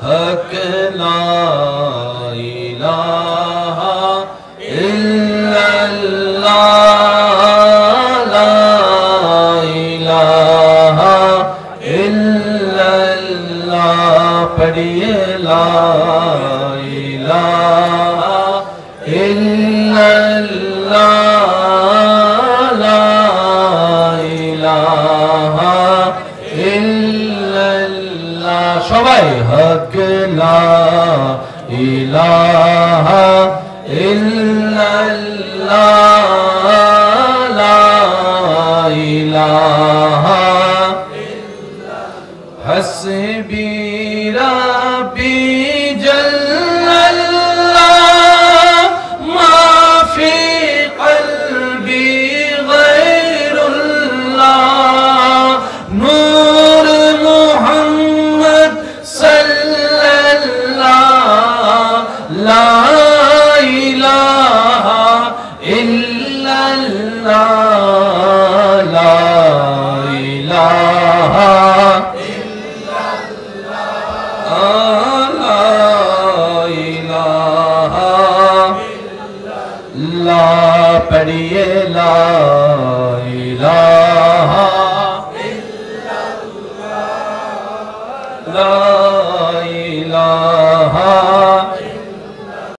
حق لا الہ الا اللہ لا الہ الا اللہ پڑھیے لا الہ الا اللہ لا الہ الا اللہ সবাই حق لا الہ الا اللہ لا الہ حسبی ربی جل اللہ ما فی قلبی غیر اللہ نور محمد صلی اللہ لا الہ الا اللہ لا الہ لا پڑھیے لا